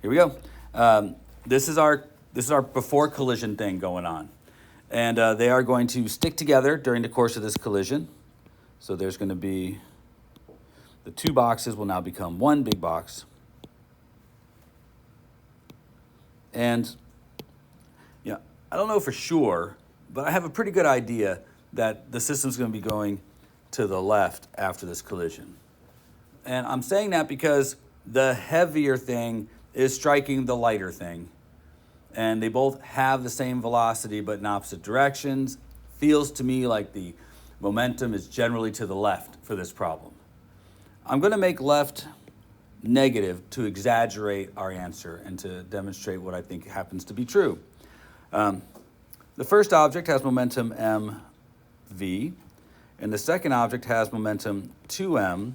here we go. This is our before collision thing going on. And they are going to stick together during the course of this collision. So there's going to be, the two boxes will now become one big box. And yeah, I don't know for sure, but I have a pretty good idea that the system's going to be going to the left after this collision. And I'm saying that because the heavier thing is striking the lighter thing. And they both have the same velocity but in opposite directions. Feels to me like the momentum is generally to the left for this problem. I'm going to make left negative to exaggerate our answer and to demonstrate what I think happens to be true. The first object has momentum mv, and the second object has momentum 2m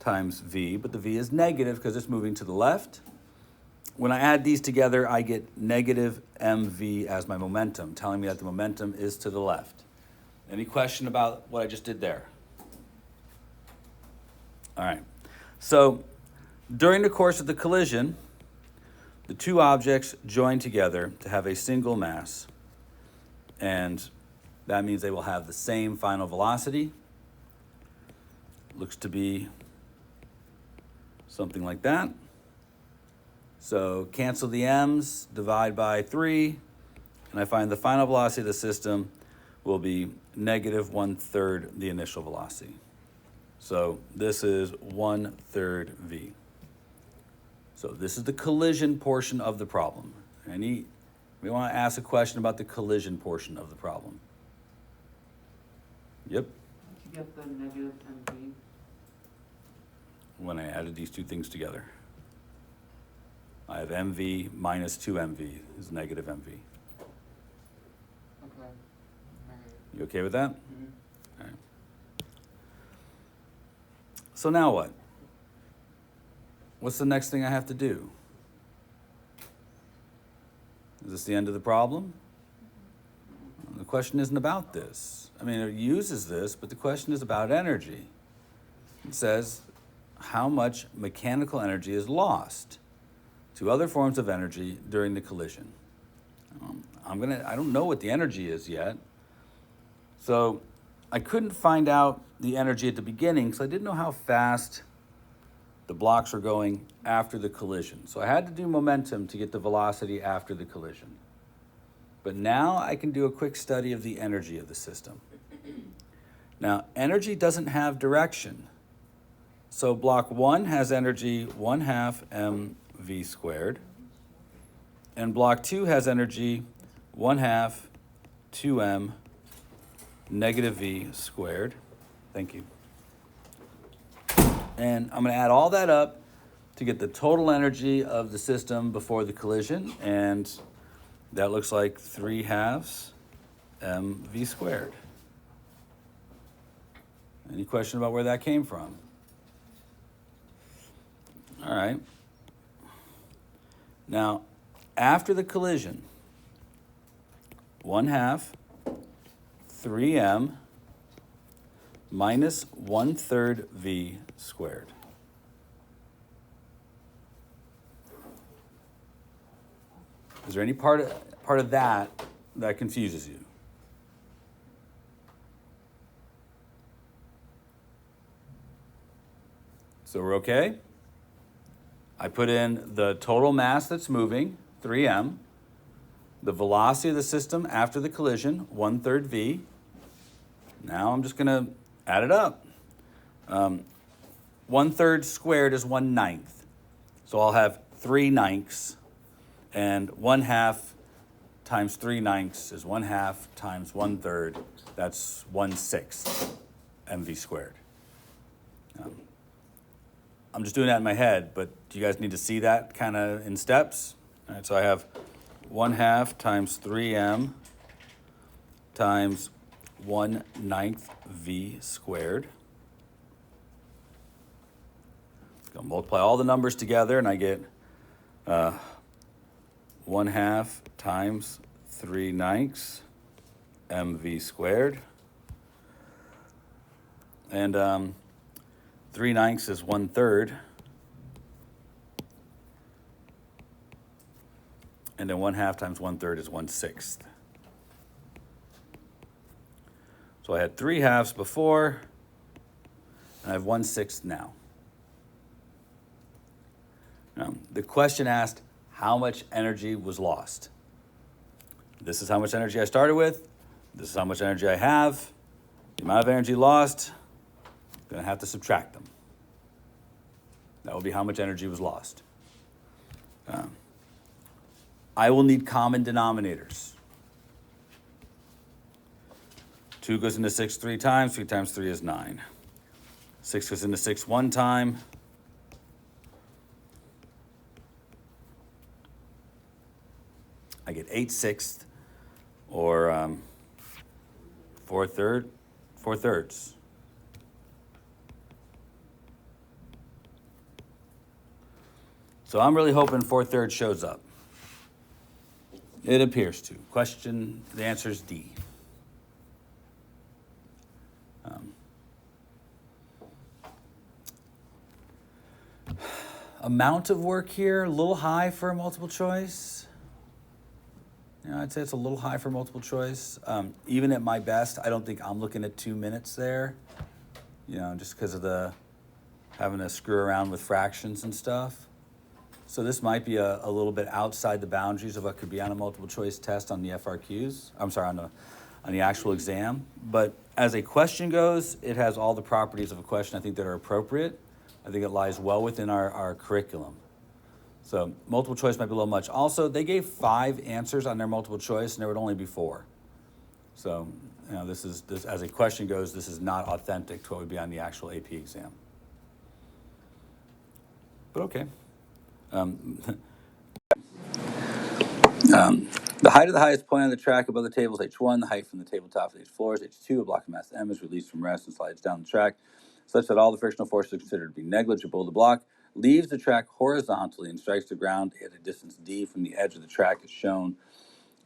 times v, but the v is negative because it's moving to the left. When I add these together, I get negative mv as my momentum, telling me that the momentum is to the left. Any question about what I just did there? All right. So during the course of the collision, the two objects join together to have a single mass, and that means they will have the same final velocity. Looks to be something like that. So cancel the m's, divide by 3, and I find the final velocity of the system will be negative 1/3 the initial velocity. So this is 1/3 v. So this is the collision portion of the problem. We want to ask a question about the collision portion of the problem. Yep. Did you get the negative mv? When I added these two things together, I have mv minus 2mv is negative mv. Okay. All right. You okay with that? Mm-hmm. All right. So now what? What's the next thing I have to do? Is this the end of the problem? The question isn't about this. I mean, it uses this, but the question is about energy. It says how much mechanical energy is lost to other forms of energy during the collision. I don't know what the energy is yet. So I couldn't find out the energy at the beginning because I didn't know how fast the blocks were going after the collision. So I had to do momentum to get the velocity after the collision. But now I can do a quick study of the energy of the system. Now, energy doesn't have direction. So block 1 has energy 1/2 mv squared. And block 2 has energy 1/2 2m negative v squared. Thank you. And I'm going to add all that up to get the total energy of the system before the collision. And that looks like 3/2 mv squared. Any question about where that came from? All right. Now, after the collision, 1/2 3m minus 1/3 v squared. Is there any part of that confuses you? So we're okay? I put in the total mass that's moving, 3m, the velocity of the system after the collision, 1/3 v. Now I'm just going to add it up. 1/3 squared is 1/9. So I'll have 3/9, and 1/2 times 3/9 is 1/2 times 1/3. That's 1/6 mv squared. I'm just doing that in my head, but do you guys need to see that kind of in steps? All right, so I have 1/2 times 3m times 1/9 v squared. Go multiply all the numbers together, and I get 1/2 times 3/9 mv squared. And 3/9 is 1/3. And then 1/2 times 1/3 is 1/6. So I had 3/2 before, and I have 1/6 now. Now, the question asked, how much energy was lost? This is how much energy I started with. This is how much energy I have. The amount of energy lost, I'm going to have to subtract them. That will be how much energy was lost. I will need common denominators. 2 goes into 6 3 times. 3 times 3 is 9. 6 goes into 6 1 time. I get 8/6, or 4/3. So I'm really hoping 4/3 shows up. It appears to. The answer is D. Amount of work here, a little high for a multiple choice. I'd say it's a little high for multiple choice. Even at my best, I don't think I'm looking at 2 minutes there. Just because of having to screw around with fractions and stuff. So this might be a little bit outside the boundaries of what could be on a multiple choice test on the FRQs. I'm sorry, on the actual exam. But as a question goes, it has all the properties of a question I think that are appropriate. I think it lies well within our curriculum. So multiple choice might be a little much. Also, they gave 5 answers on their multiple choice, and there would only be 4. So, this as a question goes, this is not authentic to what would be on the actual AP exam. But okay. The height of the highest point on the track above the table is h1. The height from the tabletop to the floor is h2. A block of mass m is released from rest and slides down the track, such that all the frictional forces are considered to be negligible. The block leaves the track horizontally and strikes the ground at a distance d from the edge of the track as shown.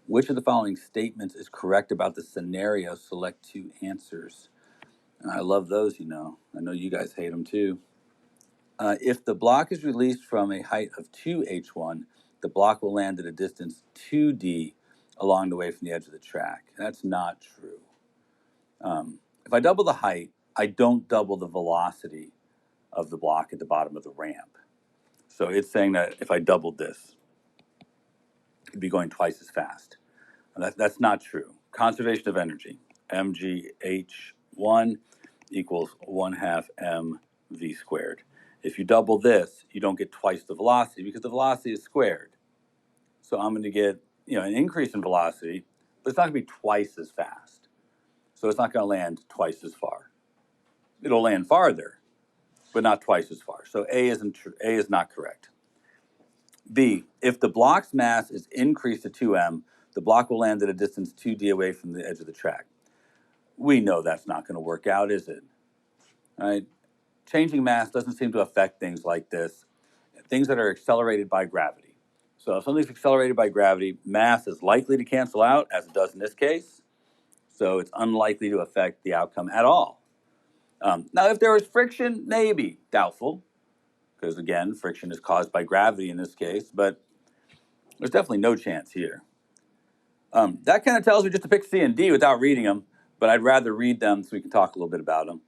Which of the following statements is correct about the scenario? Select 2 answers. And I love those, I know you guys hate them too. If the block is released from a height of 2h1, the block will land at a distance 2d along the way from the edge of the track. That's not true. If I double the height, I don't double the velocity of the block at the bottom of the ramp. So it's saying that if I doubled this, it'd be going twice as fast. And that's not true. Conservation of energy, mgh1 equals 1/2 mv squared. If you double this, you don't get twice the velocity because the velocity is squared. So I'm going to get an increase in velocity, but it's not going to be twice as fast. So it's not going to land twice as far. It'll land farther, but not twice as far. So A isn't true. A is not correct. B, if the block's mass is increased to 2m, the block will land at a distance 2d away from the edge of the track. We know that's not going to work out, is it? All right? Changing mass doesn't seem to affect things like this, things that are accelerated by gravity. So if something's accelerated by gravity, mass is likely to cancel out, as it does in this case. So it's unlikely to affect the outcome at all. Now, if there was friction, maybe. Doubtful. Because, again, friction is caused by gravity in this case. But there's definitely no chance here. That kind of tells me just to pick C and D without reading them. But I'd rather read them so we can talk a little bit about them.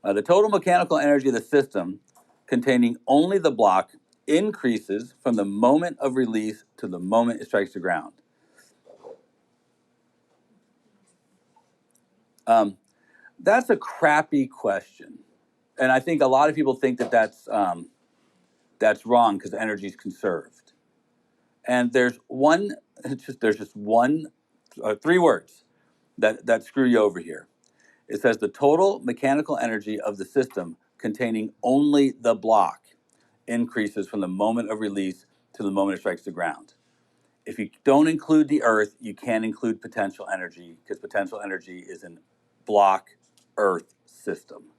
The total mechanical energy of the system containing only the block increases from the moment of release to the moment it strikes the ground. That's a crappy question. And I think a lot of people think that that's wrong because energy is conserved. And there's just 3 words that screw you over here. It says the total mechanical energy of the system containing only the block increases from the moment of release to the moment it strikes the ground. If you don't include the Earth, you can't include potential energy because potential energy is an block Earth system.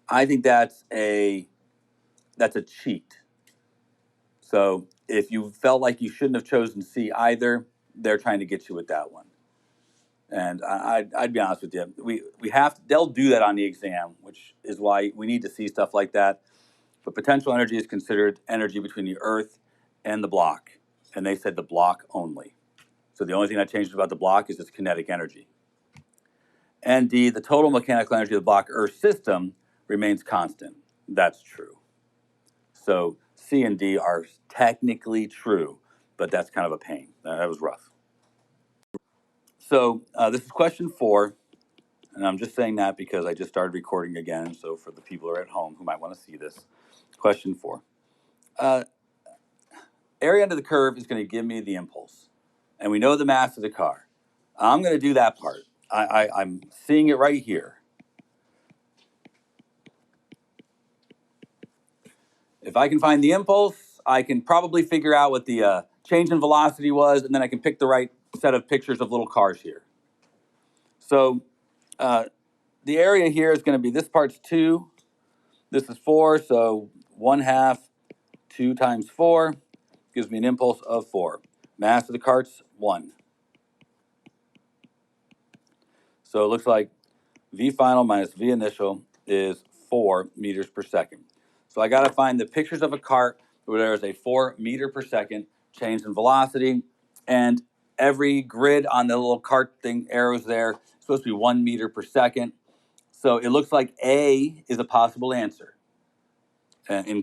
I think that's a cheat. So if you felt like you shouldn't have chosen C either, they're trying to get you with that one. And I'd be honest with you, they'll do that on the exam, which is why we need to see stuff like that. But potential energy is considered energy between the Earth and the block. and they said the block only. So the only thing that changed about the block is its kinetic energy. And D, the total mechanical energy of the block Earth system remains constant. That's true. So C and D are technically true, but that's kind of a pain. That was rough. So this is question 4, and I'm just saying that because I just started recording again. So for the people who are at home who might want to see this, question 4. Area under the curve is going to give me the impulse, and we know the mass of the car. I'm going to do that part. I'm seeing it right here. If I can find the impulse, I can probably figure out what the change in velocity was, and then I can pick the right set of pictures of little cars here. So the area here is going to be, this part's 2, this is 4, so 1/2, 2 times 4 gives me an impulse of 4. Mass of the cart's 1. So it looks like V final minus V initial is 4 meters per second. So I got to find the pictures of a cart where there is a 4 meter per second change in velocity, and every grid on the little cart thing, arrows there, is supposed to be 1 meter per second. So it looks like A is a possible answer. In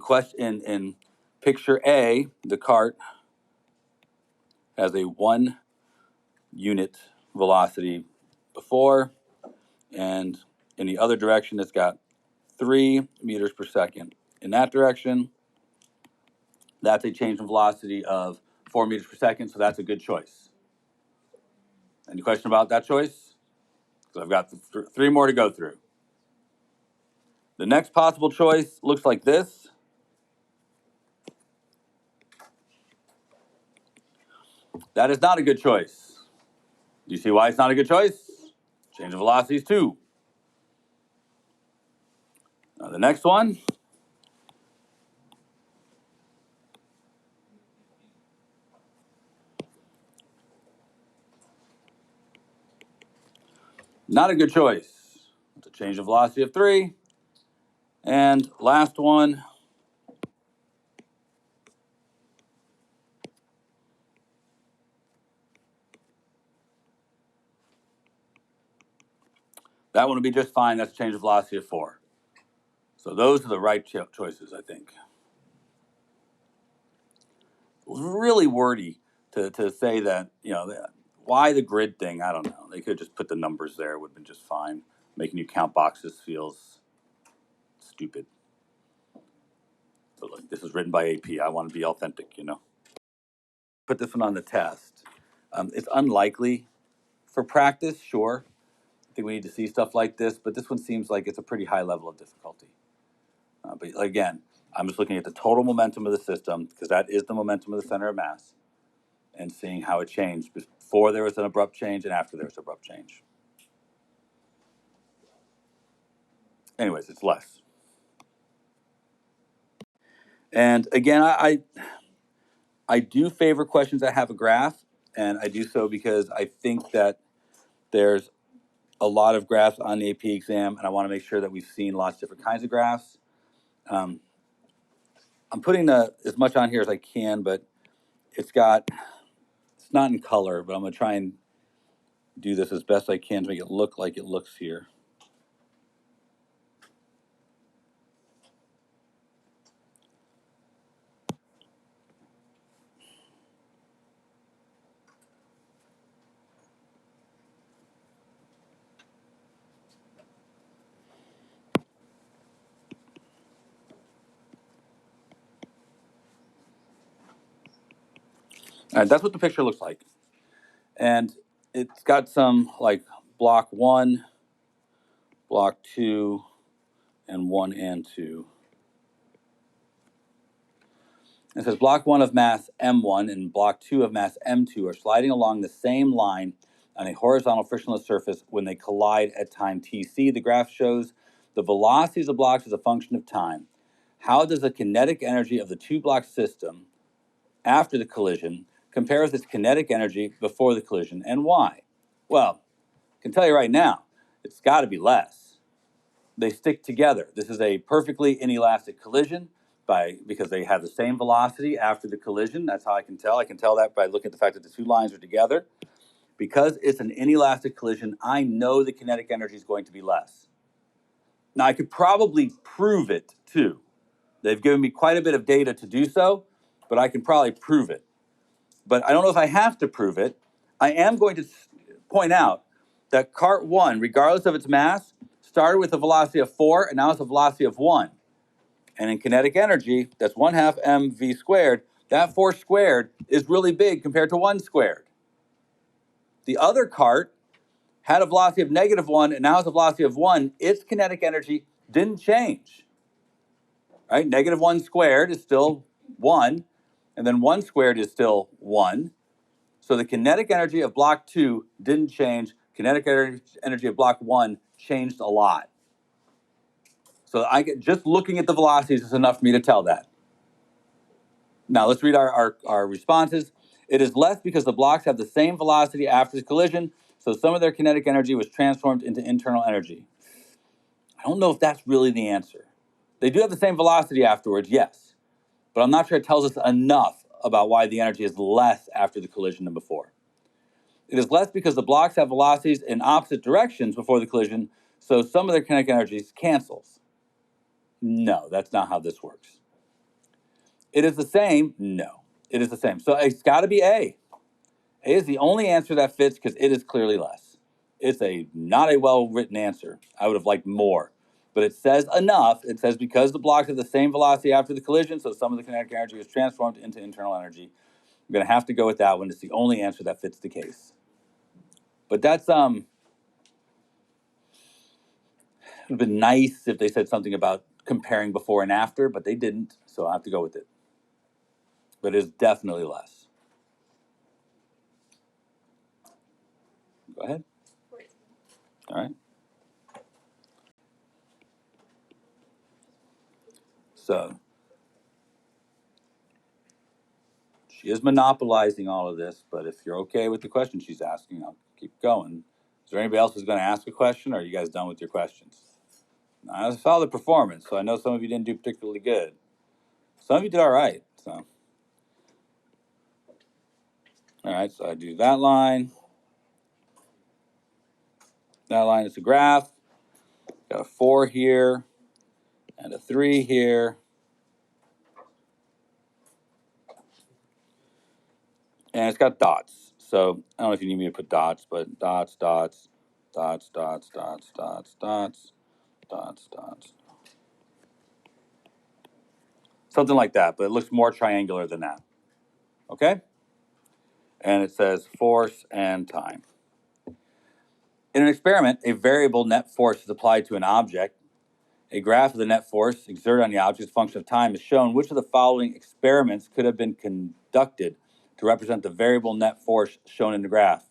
picture A, the cart has a 1 unit velocity before, and in the other direction, it's got 3 meters per second. In that direction, that's a change in velocity of 4 meters per second, so that's a good choice. Any question about that choice? Because I've got 3 more to go through. The next possible choice looks like this. That is not a good choice. Do you see why it's not a good choice? Change of velocity is 2. Now the next one. Not a good choice. It's a change of velocity of 3. And last one. That one would be just fine. That's a change of velocity of 4. So those are the right choices, I think. It was really wordy to say that, why the grid thing, I don't know. They could just put the numbers there. It would have been just fine. Making you count boxes feels stupid. But look, this is written by AP. I want to be authentic, Put this one on the test. It's unlikely for practice, sure. I think we need to see stuff like this, but this one seems like it's a pretty high level of difficulty. But again, I'm just looking at the total momentum of the system, because that is the momentum of the center of mass, and seeing how it changed before there was an abrupt change and after there was an abrupt change. Anyways, it's less. And again, I do favor questions that have a graph, and I do so because I think that there's a lot of graphs on the AP exam, and I want to make sure that we've seen lots of different kinds of graphs. I'm putting as much on here as I can, but it's not in color, but I'm going to try and do this as best I can to make it look like it looks here. All right, that's what the picture looks like. And it's got some like block 1, block 2, and 1 and 2. It says block 1 of mass M1 and block 2 of mass M2 are sliding along the same line on a horizontal frictionless surface when they collide at time tc. The graph shows the velocities of blocks as a function of time. How does the kinetic energy of the 2-block system after the collision compare with its kinetic energy before the collision, and why? Well, I can tell you right now, it's got to be less. They stick together. This is a perfectly inelastic collision, because they have the same velocity after the collision. That's how I can tell. I can tell that by looking at the fact that the two lines are together. Because it's an inelastic collision, I know the kinetic energy is going to be less. Now, I could probably prove it too. They've given me quite a bit of data to do so, but I can probably prove it. But I don't know if I have to prove it. I am going to point out that cart 1, regardless of its mass, started with a velocity of 4 and now it's a velocity of 1. And in kinetic energy, that's 1/2 mv squared. That 4 squared is really big compared to 1 squared. The other cart had a velocity of -1 and now has a velocity of 1. Its kinetic energy didn't change. Right? -1 squared is still 1, and then 1 squared is still 1. So the kinetic energy of block 2 didn't change. Kinetic energy of block 1 changed a lot. So just looking at the velocities is enough for me to tell that. Now let's read our responses. It is less because the blocks have the same velocity after the collision, so some of their kinetic energy was transformed into internal energy. I don't know if that's really the answer. They do have the same velocity afterwards, yes, but I'm not sure it tells us enough about why the energy is less after the collision than before. It is less because the blocks have velocities in opposite directions before the collision, so some of their kinetic energies cancels. No, that's not how this works. It is the same? No, it is the same. So it's got to be A. A is the only answer that fits because it is clearly less. It's not a well-written answer. I would have liked more. But it says enough. It says because the blocks have the same velocity after the collision, so some of the kinetic energy is transformed into internal energy. I'm going to have to go with that one. It's the only answer that fits the case. But that's, it would have been nice if they said something about comparing before and after, but they didn't, so I have to go with it. But it is definitely less. Go ahead. All right. So she is monopolizing all of this, but if you're okay with the question she's asking, I'll keep going. Is there anybody else who's going to ask a question, or are you guys done with your questions? I saw the performance, so I know some of you didn't do particularly good. Some of you did all right. So, all right, so I do that line. That line is a graph. Got a 4 here and a 3 here. And it's got dots. So I don't know if you need me to put dots, but dots, dots, dots, dots, dots, dots, dots, dots, dots. Something like that, but it looks more triangular than that. Okay? And it says force and time. In an experiment, a variable net force is applied to an object. A graph of the net force exerted on the object's function of time is shown. Which of the following experiments could have been conducted to represent the variable net force shown in the graph?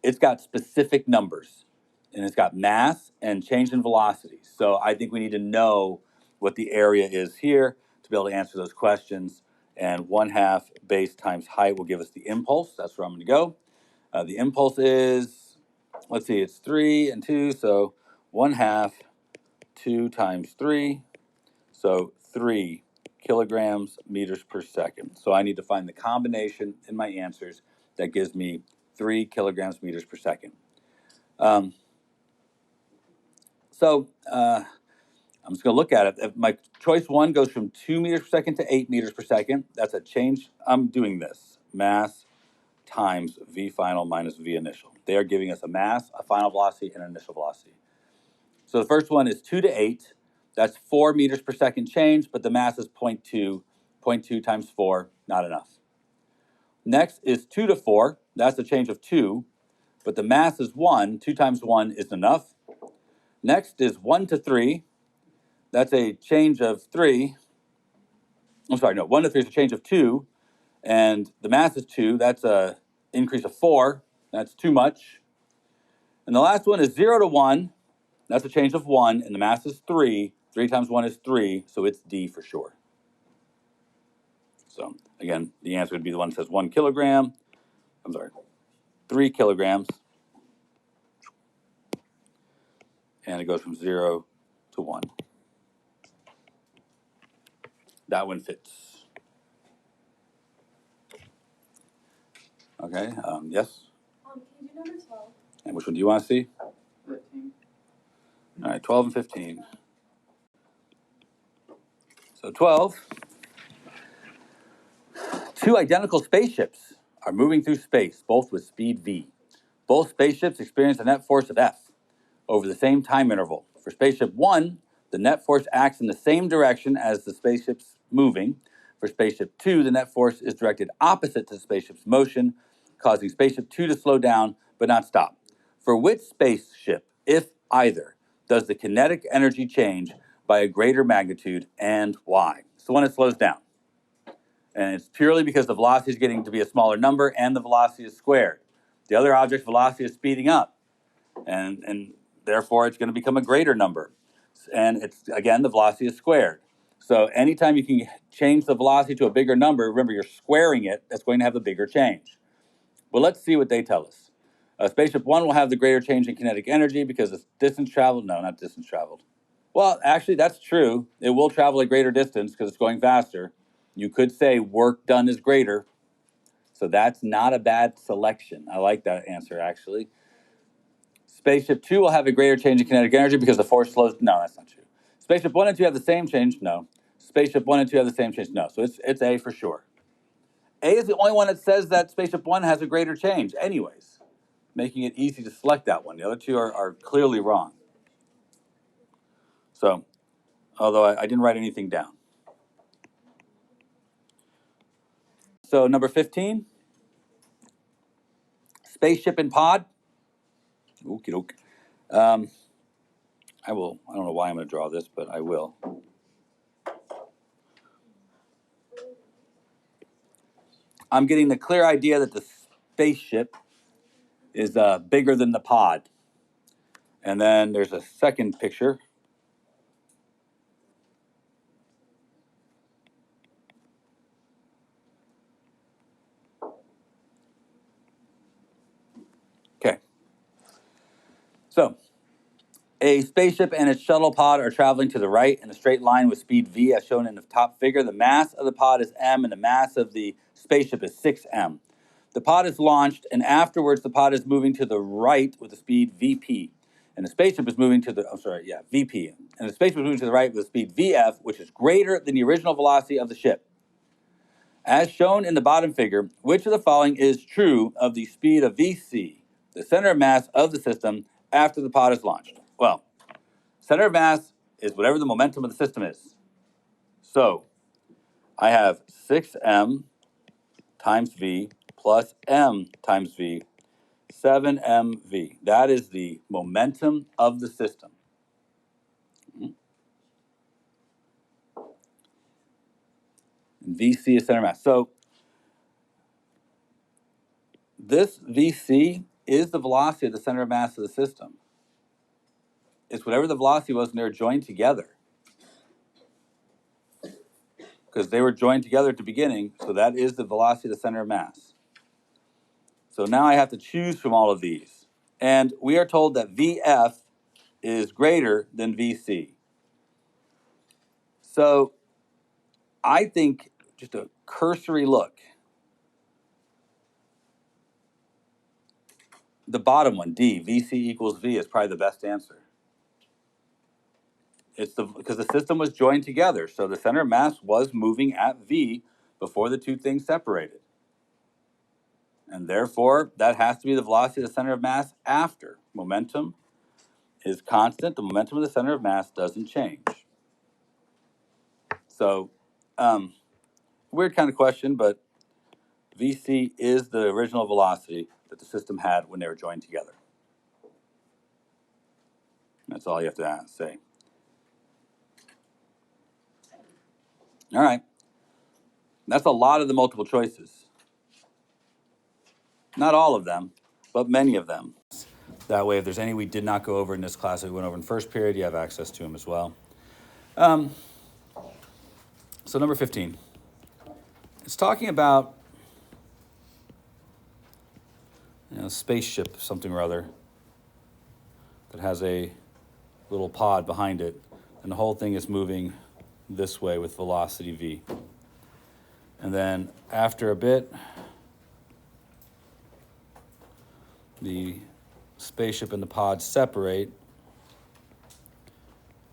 It's got specific numbers, and it's got mass and change in velocity. So I think we need to know what the area is here to be able to answer those questions. And 1/2 base times height will give us the impulse. That's where I'm going to go. The impulse is, let's see, it's 3 and 2, so 1/2, 2 times 3, so 3 kilograms meters per second. So I need to find the combination in my answers that gives me 3 kilograms meters per second. I'm just going to look at it. If my choice 1 goes from 2 meters per second to 8 meters per second, that's a change. I'm doing this. Mass times v final minus v initial. They are giving us a mass, a final velocity, and an initial velocity. So the first one is 2 to 8. That's 4 meters per second change, but the mass is 0.2. 0.2 times 4, not enough. Next is 2 to 4. That's a change of 2, but the mass is 1. 2 times 1 is enough. Next is 1 to 3. That's a change of 3. I'm sorry, no, 1 to 3 is a change of 2, and the mass is 2. That's a increase of 4. That's too much. And the last one is 0 to 1. That's a change of 1, and the mass is 3. 3 times 1 is 3, so it's D for sure. So again, the answer would be the one that says 1 kilogram. I'm sorry, 3 kilograms. And it goes from 0 to 1. That one fits. Okay, yes? Can you do number 12? And which one do you want to see? 15. All right, 12 and 15. So 12, two identical spaceships are moving through space, both with speed v. Both spaceships experience a net force of F over the same time interval. For spaceship 1, the net force acts in the same direction as the spaceship's moving. For spaceship 2, the net force is directed opposite to the spaceship's motion, causing spaceship 2 to slow down but not stop. For which spaceship, if either, does the kinetic energy change by a greater magnitude, and why? It's the one that slows down. And it's purely because the velocity is getting to be a smaller number and the velocity is squared. The other object's velocity is speeding up, and therefore it's going to become a greater number. And it's, again, the velocity is squared. So anytime you can change the velocity to a bigger number, remember you're squaring it, that's going to have a bigger change. Well, let's see what they tell us. Spaceship 1 will have the greater change in kinetic energy because it's distance traveled. No, not distance traveled. Well, actually, that's true. It will travel a greater distance because it's going faster. You could say work done is greater. So that's not a bad selection. I like that answer, actually. Spaceship 2 will have a greater change in kinetic energy because the force slows. No, that's not true. Spaceship 1 and 2 have the same change. No. Spaceship 1 and 2 have the same change. No. So it's A for sure. A is the only one that says that Spaceship 1 has a greater change anyways, making it easy to select that one. The other two are clearly wrong. So, although I didn't write anything down. So number 15, Spaceship and Pod. Okie doke. I don't know why I'm going to draw this, but I will. I'm getting the clear idea that the spaceship is bigger than the pod. And then there's a second picture. Okay. So, a spaceship and its shuttle pod are traveling to the right in a straight line with speed v as shown in the top figure. The mass of the pod is m and the mass of the spaceship is 6m. The pod is launched and afterwards the pod is moving to the right with the speed vp. And the spaceship is moving to the, vp. And the spaceship is moving to the right with speed vf, which is greater than the original velocity of the ship. As shown in the bottom figure, which of the following is true of the speed of vc, the center of mass of the system, after the pod is launched? Well, center of mass is whatever the momentum of the system is. So I have 6m times v plus m times v, 7mv. That is the momentum of the system. And vc is center of mass. So this vc is the velocity of the center of mass of the system. It's whatever the velocity was when they were joined together. Because they were joined together at the beginning, so that is the velocity of the center of mass. So now I have to choose from all of these. And we are told that VF is greater than VC. So I think just a cursory look, the bottom one, D, VC equals V, is probably the best answer. It's because the system was joined together, so the center of mass was moving at V before the two things separated. And therefore, that has to be the velocity of the center of mass after. Momentum is constant. The momentum of the center of mass doesn't change. So, weird kind of question, but VC is the original velocity that the system had when they were joined together. That's all you have to say. All right. That's a lot of the multiple choices. Not all of them, but many of them. That way, if there's any we did not go over in this class that we went over in first period, you have access to them as well. So number 15. It's talking about spaceship something or other that has a little pod behind it, and the whole thing is moving this way with velocity v. And then after a bit, the spaceship and the pod separate.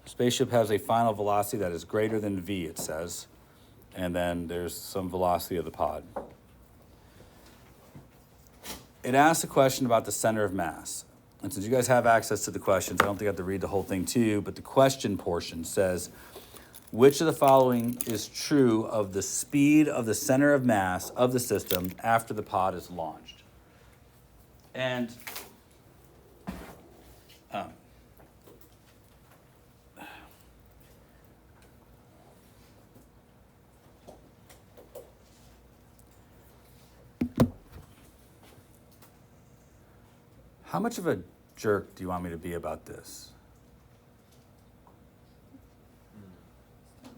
Spaceship has a final velocity that is greater than v, it says. And then there's some velocity of the pod. It asks a question about the center of mass. And since you guys have access to the questions, I don't think I have to read the whole thing to you, but the question portion says, which of the following is true of the speed of the center of mass of the system after the pod is launched? And how much of a jerk do you want me to be about this?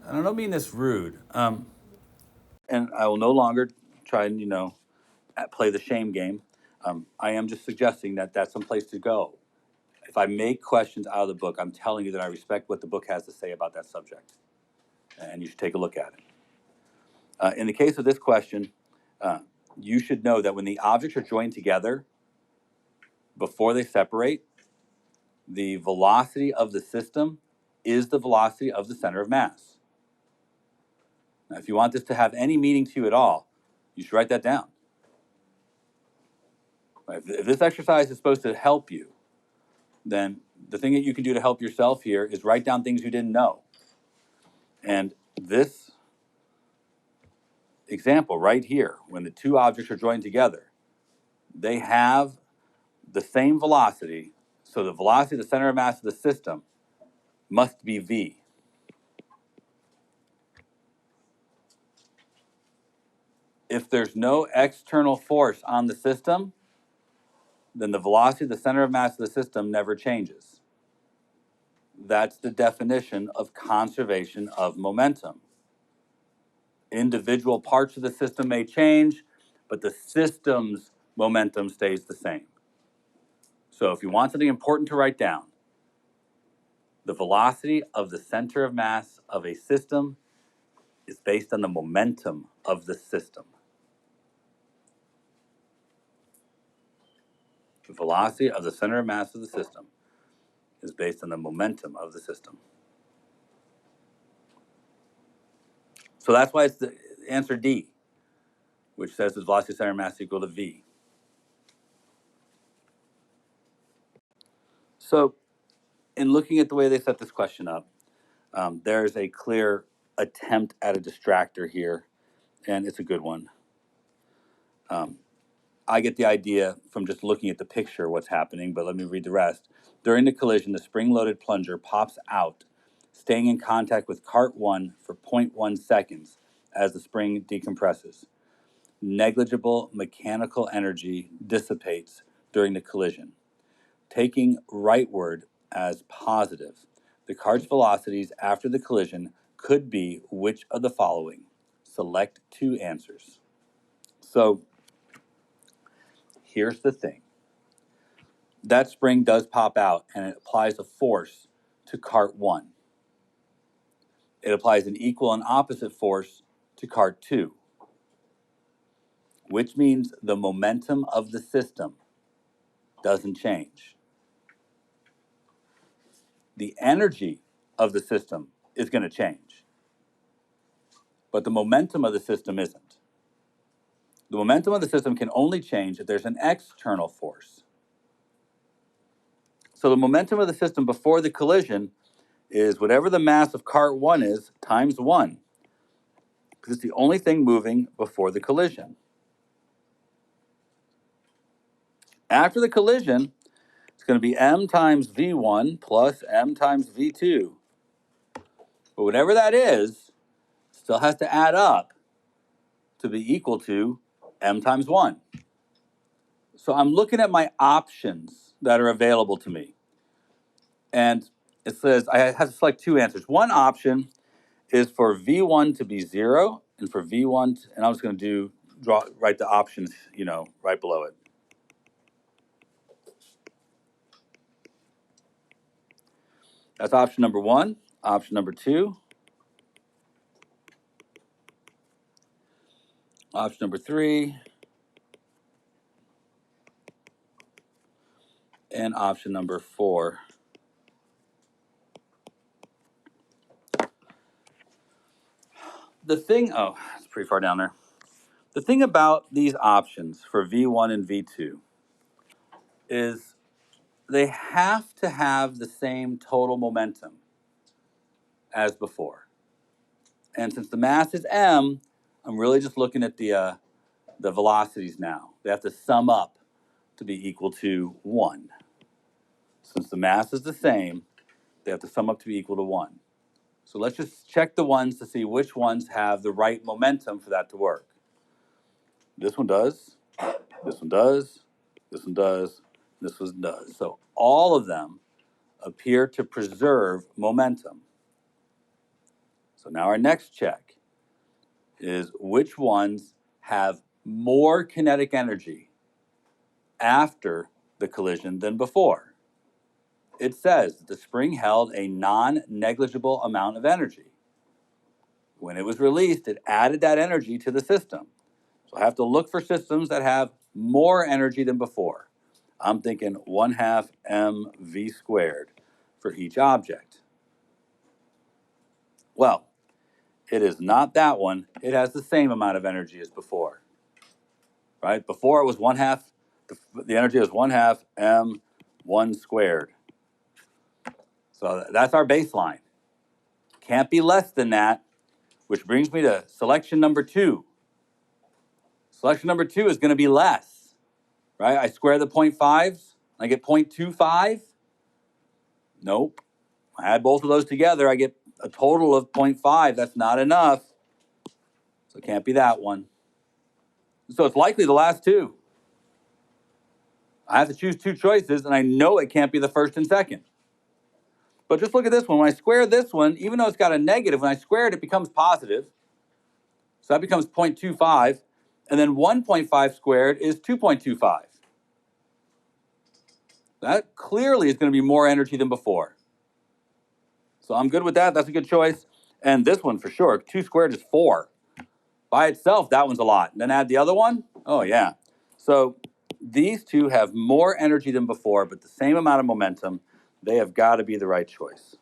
And I don't mean this rude. And I will no longer try and, play the shame game. I am just suggesting that that's some place to go. If I make questions out of the book, I'm telling you that I respect what the book has to say about that subject. And you should take a look at it. In the case of this question, you should know that when the objects are joined together, before they separate, the velocity of the system is the velocity of the center of mass. Now, if you want this to have any meaning to you at all, you should write that down. If this exercise is supposed to help you, then the thing that you can do to help yourself here is write down things you didn't know. And this example right here, when the two objects are joined together, they have the same velocity. So the velocity of the center of mass of the system must be v. If there's no external force on the system, then the velocity of the center of mass of the system never changes. That's the definition of conservation of momentum. Individual parts of the system may change, but the system's momentum stays the same. So if you want something important to write down, the velocity of the center of mass of a system is based on the momentum of the system. The velocity of the center of mass of the system is based on the momentum of the system. So that's why it's the answer D, which says the velocity of center of mass is equal to V. So in looking at the way they set this question up, there's a clear attempt at a distractor here, and it's a good one. I get the idea from just looking at the picture what's happening, but let me read the rest. During the collision, the spring-loaded plunger pops out, staying in contact with cart 1 for 0.1 seconds as the spring decompresses. Negligible mechanical energy dissipates during the collision. Taking rightward as positive, the cart's velocities after the collision could be which of the following? Select two answers. So here's the thing. That spring does pop out and it applies a force to cart 1. It applies an equal and opposite force to cart 2, which means the momentum of the system doesn't change. The energy of the system is going to change, but the momentum of the system isn't. The momentum of the system can only change if there's an external force. So the momentum of the system before the collision is whatever the mass of cart 1 is times 1, because it's the only thing moving before the collision. After the collision, it's going to be m times v1 plus m times v2. But whatever that is, still has to add up to be equal to m times 1. So I'm looking at my options that are available to me. And it says I have to select two answers. One option is for v1 to be 0, and for v1, and I'm just going to write the options, right below it. That's option number 1. Option number 2 Option number 3. And option number 4. The thing, oh, it's pretty far down there. The thing about these options for V1 and V2 is they have to have the same total momentum as before. And since the mass is m, I'm really just looking at the velocities now. They have to sum up to be equal to 1. Since the mass is the same, they have to sum up to be equal to 1. So let's just check the ones to see which ones have the right momentum for that to work. This one does, this one does, this one does, this one does. So all of them appear to preserve momentum. So now our next check is which ones have more kinetic energy after the collision than before. It says that the spring held a non-negligible amount of energy. When it was released, it added that energy to the system. So I have to look for systems that have more energy than before. I'm thinking 1/2 mv squared for each object. Well, it is not that one. It has the same amount of energy as before. Right? Before it was 1/2, the energy was 1/2 m1 squared. So that's our baseline. Can't be less than that, which brings me to selection number 2. Selection number 2 is going to be less, right? I square the 0.5s, I get 0.25. Nope. I add both of those together, I get a total of 0.5. That's not enough. So it can't be that one. So it's likely the last 2. I have to choose 2 choices, and I know it can't be the first and second. But just look at this one. When I square this one, even though it's got a negative, when I square it, it becomes positive. So that becomes 0.25. And then 1.5 squared is 2.25. That clearly is going to be more energy than before. So I'm good with that. That's a good choice. And this one for sure. 2 squared is 4. By itself, that one's a lot. And then add the other one. Oh, yeah. So these 2 have more energy than before, but the same amount of momentum. They have got to be the right choice.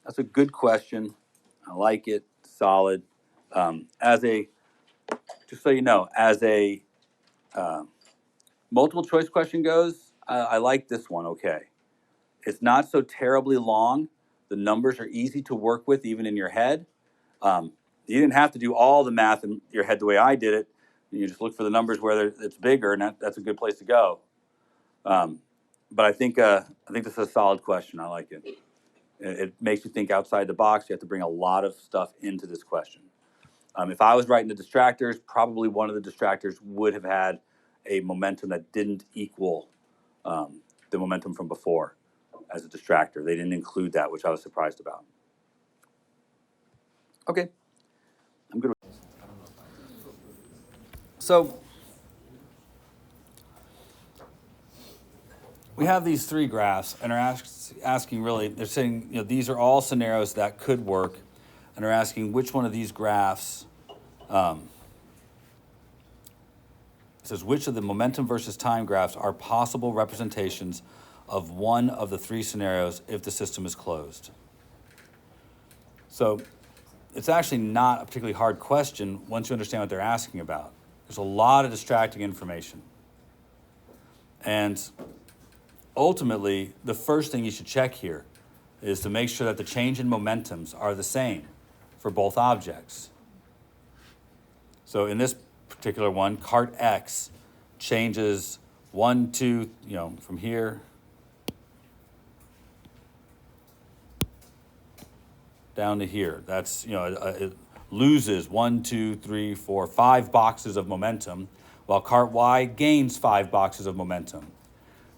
That's a good question. I like it. Solid. Just so you know, as a multiple choice question goes, I like this one okay. It's not so terribly long. The numbers are easy to work with even in your head. You didn't have to do all the math in your head the way I did it. You just look for the numbers where it's bigger, and that's a good place to go. But I think this is a solid question. I like it. It makes you think outside the box. You have to bring a lot of stuff into this question. If I was writing the distractors, probably one of the distractors would have had a momentum that didn't equal the momentum from before as a distractor. They didn't include that, which I was surprised about. Okay, I'm good with So we have these 3 graphs and are asking really, they're saying, these are all scenarios that could work, and are asking which one of these graphs, it says which of the momentum versus time graphs are possible representations of one of the 3 scenarios if the system is closed. So it's actually not a particularly hard question once you understand what they're asking about. There's a lot of distracting information. And ultimately, the first thing you should check here is to make sure that the change in momentums are the same for both objects. So in this particular one, cart X changes 1, 2, from here down to here. That's, it loses 1, 2, 3, 4, 5 boxes of momentum, while cart Y gains 5 boxes of momentum.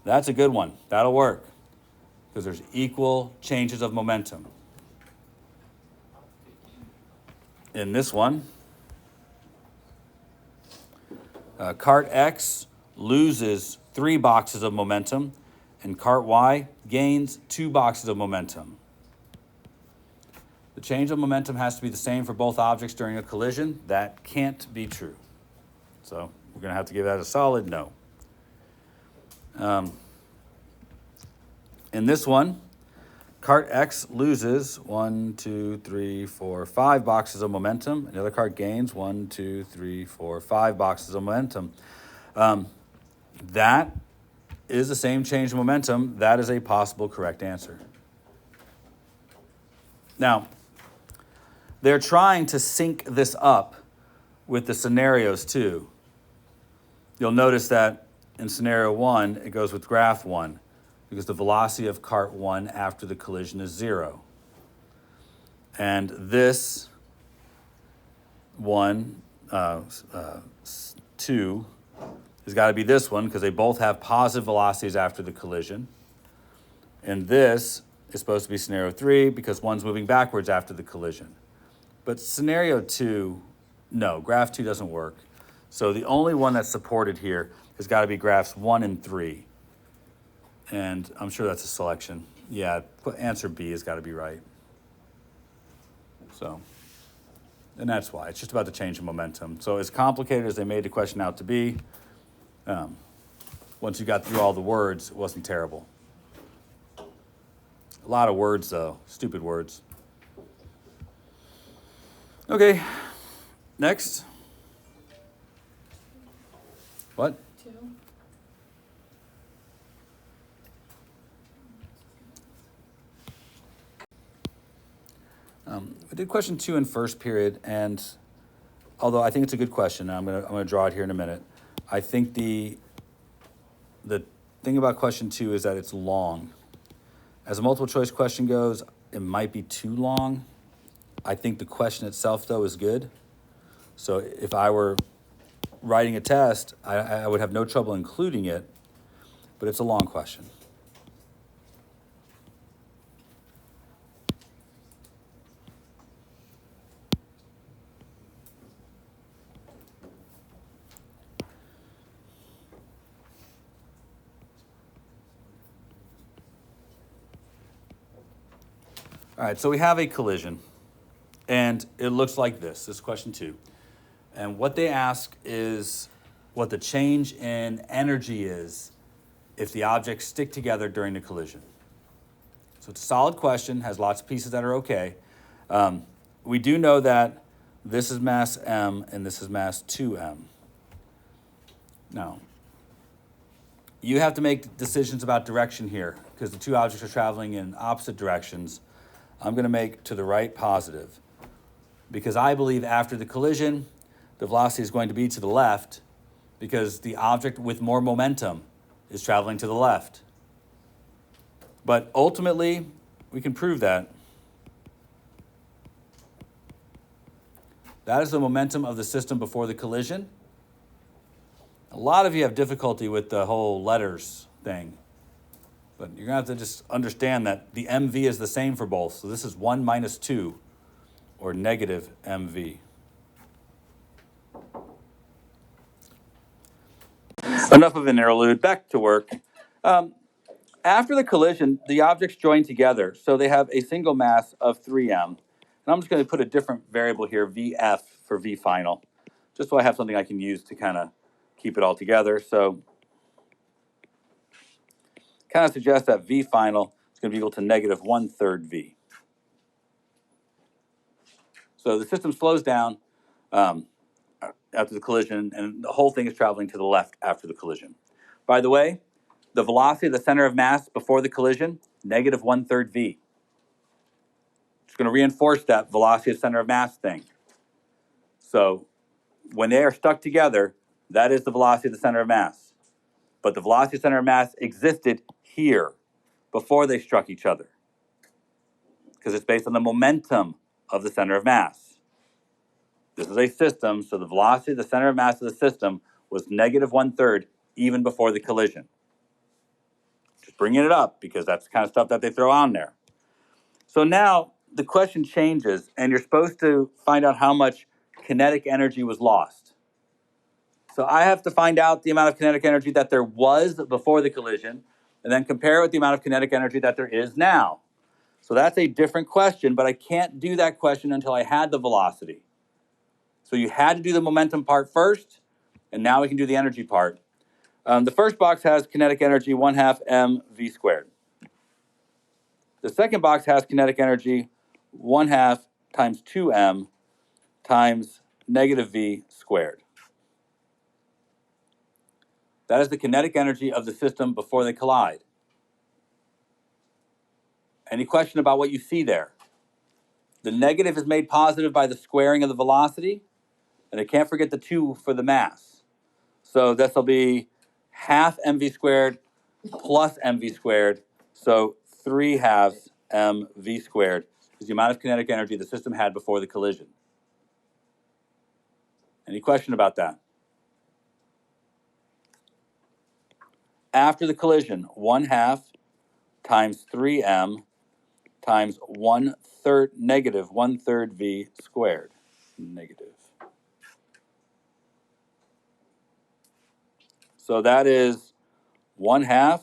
That's a good one. That'll work because there's equal changes of momentum. In this one, cart X loses 3 boxes of momentum, and cart Y gains 2 boxes of momentum. The change of momentum has to be the same for both objects during a collision. That can't be true. So we're going to have to give that a solid no. In this one, cart X loses 1, 2, 3, 4, 5 boxes of momentum. Another cart gains 1, 2, 3, 4, 5 boxes of momentum. That is the same change in momentum. That is a possible correct answer. Now, they're trying to sync this up with the scenarios too. You'll notice that in scenario 1, it goes with graph 1 because the velocity of cart 1 after the collision is 0. And this 1, 2, has got to be this one because they both have positive velocities after the collision. And this is supposed to be scenario 3 because one's moving backwards after the collision. But scenario 2, no, graph 2 doesn't work. So the only one that's supported here has got to be graphs 1 and 3. And I'm sure that's a selection. Yeah, answer B has got to be right. So, and that's why. It's just about the change in momentum. So as complicated as they made the question out to be, once you got through all the words, it wasn't terrible. A lot of words, though. Stupid words. Okay, next. What? 2. I did question 2 in first period, and although I think it's a good question, I'm gonna draw it here in a minute. I think the thing about question 2 is that it's long. As a multiple choice question goes, it might be too long. I think the question itself, though, is good. So if I were writing a test, I would have no trouble including it, but it's a long question. All right, so we have a collision, and it looks like this. This is question 2. And what they ask is what the change in energy is if the objects stick together during the collision. So it's a solid question, has lots of pieces that are okay. We do know that this is mass m and this is mass 2m. Now, you have to make decisions about direction here because the two objects are traveling in opposite directions. I'm going to make to the right positive because I believe after the collision, the velocity is going to be to the left because the object with more momentum is traveling to the left. But ultimately, we can prove that. That is the momentum of the system before the collision. A lot of you have difficulty with the whole letters thing. But you're going to have to just understand that the mv is the same for both. So this is 1 minus 2, or negative mv. Enough of an interlude. Back to work. After the collision, the objects join together, so they have a single mass of 3m. And I'm just going to put a different variable here, vf, for v final, just so I have something I can use to kind of keep it all together. So kind of suggests that v final is going to be equal to negative 1/3 v. So the system slows down after the collision, and the whole thing is traveling to the left after the collision. By the way, the velocity of the center of mass before the collision, negative 1/3 v. It's going to reinforce that velocity of center of mass thing. So when they are stuck together, that is the velocity of the center of mass. But the velocity of center of mass existed here before they struck each other because it's based on the momentum of the center of mass. This is a system, so the velocity of the center of mass of the system was negative 1/3 even before the collision. Just bringing it up because that's the kind of stuff that they throw on there. So now the question changes, and you're supposed to find out how much kinetic energy was lost. So I have to find out the amount of kinetic energy that there was before the collision, and then compare it with the amount of kinetic energy that there is now. So that's a different question, but I can't do that question until I had the velocity. So you had to do the momentum part first, and now we can do the energy part. The first box has kinetic energy 1/2 mv squared. The second box has kinetic energy 1/2 times 2m times negative v squared. That is the kinetic energy of the system before they collide. Any question about what you see there? The negative is made positive by the squaring of the velocity, and I can't forget the 2 for the mass. So this will be 1/2 mv squared plus mv squared, so 3/2 mv squared is the amount of kinetic energy the system had before the collision. Any question about that? After the collision, 1/2 times 3m times 1/3 negative 1/3 v squared. Negative. So that is 1/2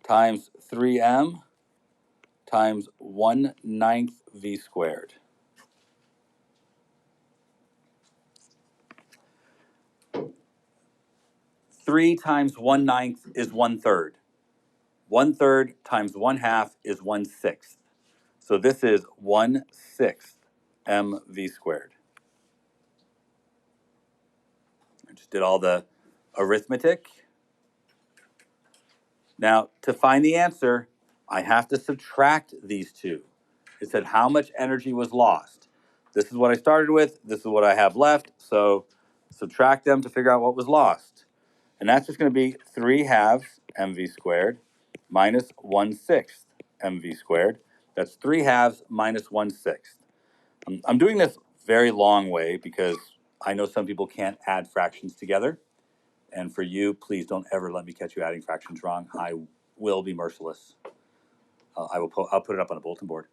times 3m times 1/9 v squared. Three times 1/9 is 1/3. 1/3 times 1/2 is 1/6. So this is 1/6 mv squared. I just did all the arithmetic. Now, to find the answer, I have to subtract these two. It said how much energy was lost. This is what I started with. This is what I have left. So subtract them to figure out what was lost. And that's just going to be 3/2 mv squared minus 1/6 mv squared. That's 3/2 minus 1/6. I'm doing this very long way because I know some people can't add fractions together. And for you, please don't ever let me catch you adding fractions wrong. I will be merciless. I'll put it up on a bulletin board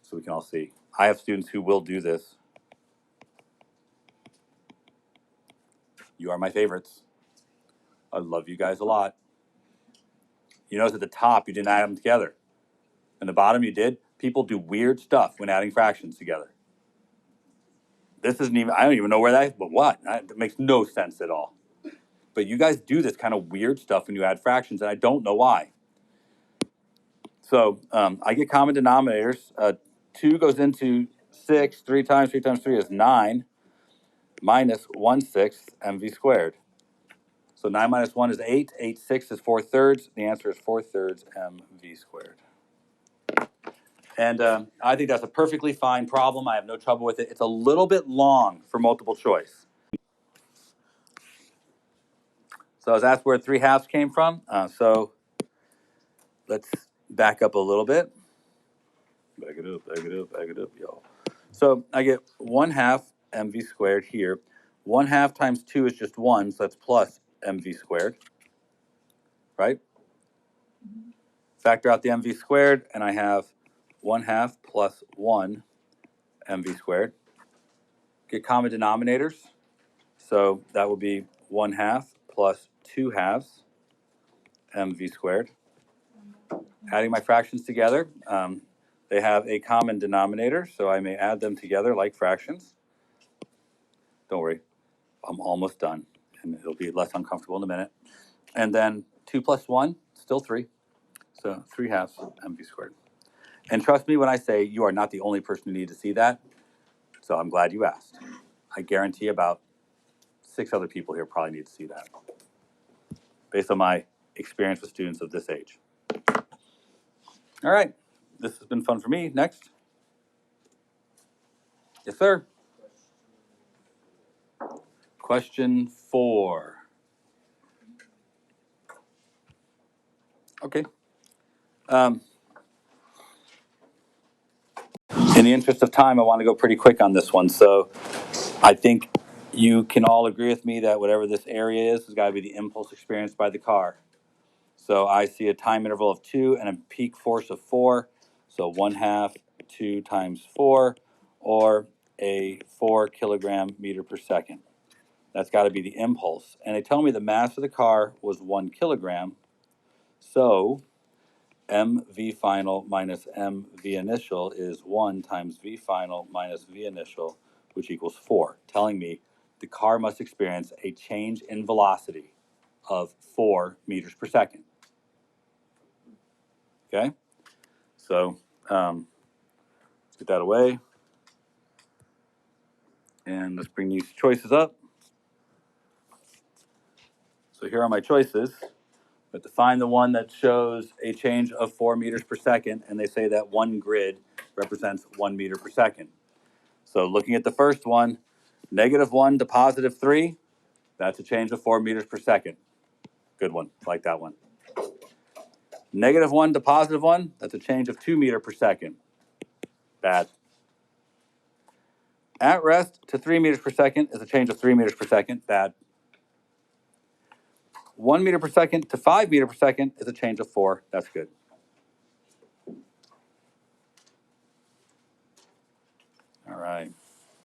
so we can all see. I have students who will do this. You are my favorites. I love you guys a lot. You notice at the top, you didn't add them together. And the bottom, you did. People do weird stuff when adding fractions together. This isn't even, I don't even know where that is, but what? It makes no sense at all. But you guys do this kind of weird stuff when you add fractions, and I don't know why. So I get common denominators. 2 goes into 6. 3 times 3 times 3 is 9 minus 1/6 mv squared. So 9 minus 1 is 8. 8/6 is 4/3. The answer is 4/3 mv squared. And I think that's a perfectly fine problem. I have no trouble with it. It's a little bit long for multiple choice. So I was asked where 3/2 came from. So let's back up a little bit. Back it up, y'all. So I get 1/2 mv squared here. 1/2 times 2 is just 1, so that's plus mv squared, right? Factor out the mv squared, and I have 1/2 plus 1 mv squared. Get common denominators. So that will be 1/2 plus 2/2 mv squared. Adding my fractions together, they have a common denominator, so I may add them together like fractions. Don't worry, I'm almost done, and it'll be less uncomfortable in a minute. And then 2 plus 1, still 3. So 3/2 mv squared. And trust me when I say you are not the only person who needs to see that, so I'm glad you asked. I guarantee about 6 other people here probably need to see that, based on my experience with students of this age. All right, this has been fun for me. Next. Yes, sir. Question 4. Okay. In the interest of time, I want to go pretty quick on this one. So I think you can all agree with me that whatever this area is has got to be the impulse experienced by the car. So I see a time interval of 2 and a peak force of 4. So 1/2 2 times 4, or a 4 kilogram meter per second. That's got to be the impulse. And they tell me the mass of the car was 1 kilogram. So mv final minus mv initial is 1 times v final minus v initial, which equals 4, telling me the car must experience a change in velocity of 4 meters per second. Okay? So let's get that away. And let's bring these choices up. So here are my choices. We have to find the one that shows a change of 4 meters per second, and they say that one grid represents 1 meter per second. So looking at the first one, -1 to +3, that's a change of 4 meters per second. Good one, like that one. -1 to +1, that's a change of 2 meters per second. Bad. At rest to 3 meters per second is a change of 3 meters per second. Bad. 1 meter per second to 5 meters per second is a change of 4. That's good. All right.